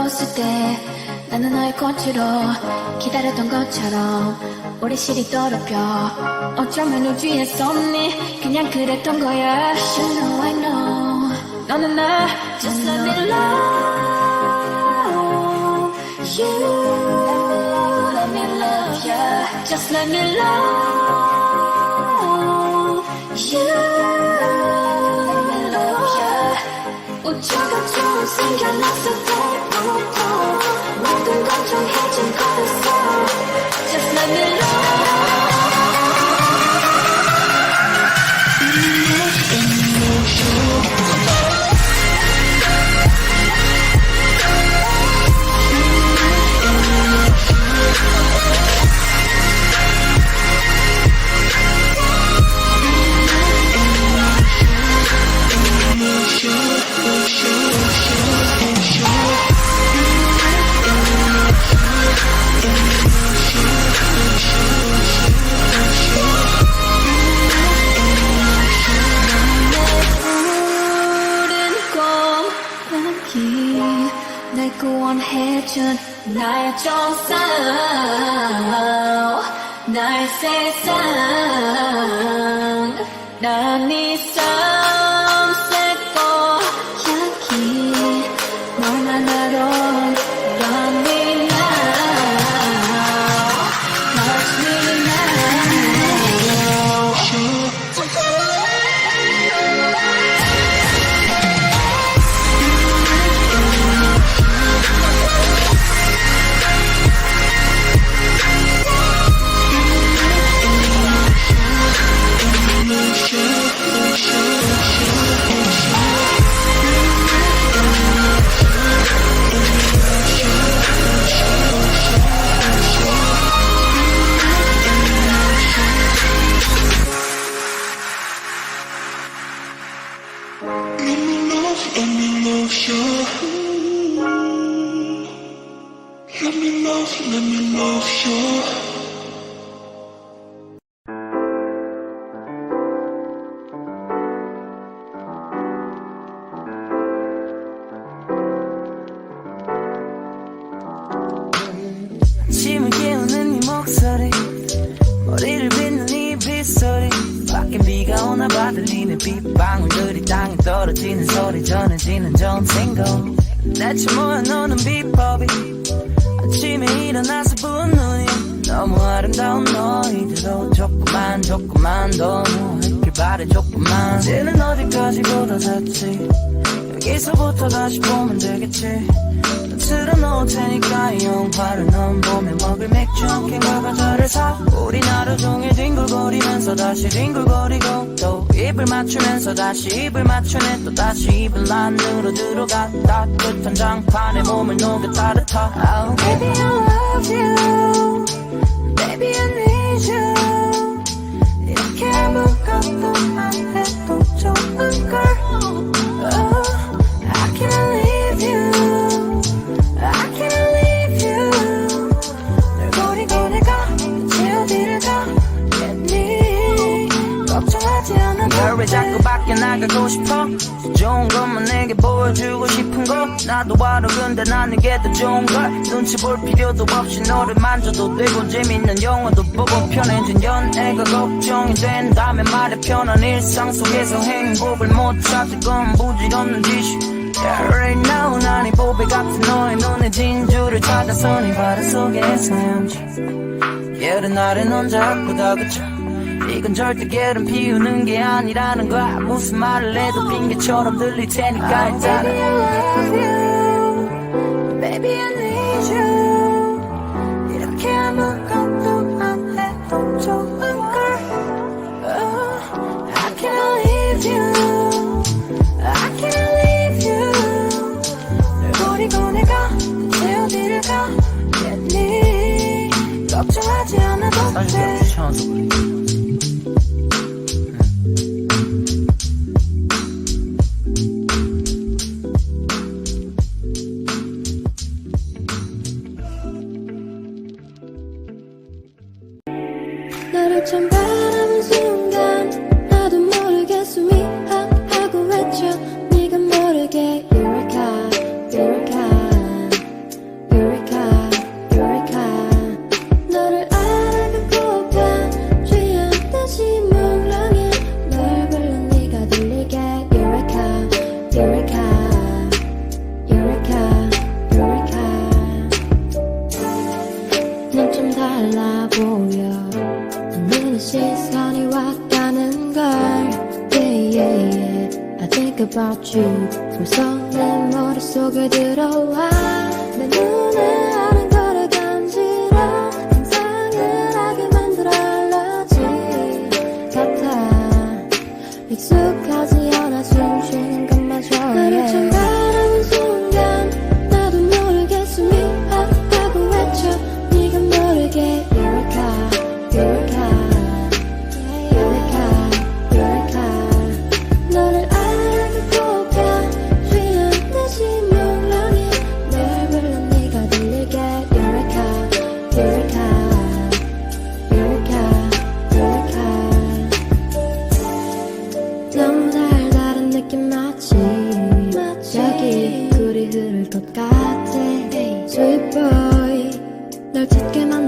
웃을 때 나는 너의 꽃으로 기다렸던 것처럼 우리 실이 더럽혀. 어쩌면 우주에서니 그냥 그랬던 거야. You know I know. 너는 날 just let me love you. Let me love you. Just let me love you. Let me love you. 우주가 처음 생겨났을 때부터 모든 건 정해진 거였어. Just let me love. 날 구원해준 나의 정상, 나의 세상. 난 이 삶 새고 여기 너만 알아. Love me now, touch me Let me love you. 아침을 깨우는 네 목소리, 머리를 빗는 네 빗소리, 밖엔 비가 오나봐 들리는 빗방울들이 땅에 떨어지는 소리, 전해지는 정신고. 대체 뭐야 너는 비법이. 아침에 일어나서 부은 눈이 너무 아름다운 너희들도 조금만 더 누워있길 바래. 조금만. 이제는 어디까지 보다 잤지. 여기서부터 다시 보면 되겠지. 틀어놓을 테니까 이 영화를 넌 보며 먹을 맥주 한 캔과 과자를 사. 우린 하루 종일 뒹굴거리면서 다시 뒹굴거리고, 또 입을 맞추면서 다시 입을 맞추네. 또 다시 입을 안으로 들어가. 따뜻한 장판에 몸을 녹여 따뜻하. Oh baby I love you, baby I need you. 이렇게 아무것도 안 해도 좋은 걸. Oh, I can't leave you, I can't leave you. 널 버리고 내가 대체 어디를 가겠니. 걱정하지 않아도 돼. 왜 자꾸 밖에 나가고 싶어. 좋은 것만 내게 보여주고 싶은 거. 나도 알아 근데 난 이게 더 좋은 걸. 눈치 볼 필요도 없이 너를 만져도 되고, 재밌는 영화도 보고 편해진 연애가 걱정이 된다면 말해. 편한 일상 속에서 행복을 못 찾을 건 부질없는 짓이. Yeah, right now 난 이 보배 같은 너의 눈에 진주를 찾아서 네 바다 속에 헤엄쳐. 예른 날에 넌 자꾸 다그쳐. 이건 절대 게으름 피우는 게 아니라는 거야. 무슨 말을 해도 핑계처럼 들릴 테니까 일단 Baby I love you, baby I need you. 이렇게 아무것도 안 해도 좋은 걸. Oh, I can't leave you, I can't leave you. 널 버리고 내가 대체 어디를 가겠니. 걱정하지 않아도 돼. 너를 처음 바라본 순간 나도 모르게 숨이 하고 외쳐. 네가 모르게 You're a god, you're a god. 거지 벌써 내 머릿속에 들어와 내 눈에 아는 거를 간지러 상상을 하게 만들어 알러지 같아 익숙하지 않아 숨 쉬는 것마저 나를 좀 바라본 순간 나도 모르게 숨이 헛하고 외쳐 네가 모르게 Eureka Eureka Eureka Eureka 너를 알고가 취한 듯이 묘랑이 널 불러 네가 들리게 Eureka Eureka Eureka Eureka 너무 달달한 느낌 마치 여기 꿀이 흐를 것 같아 Sweet boy 널 찾게 만든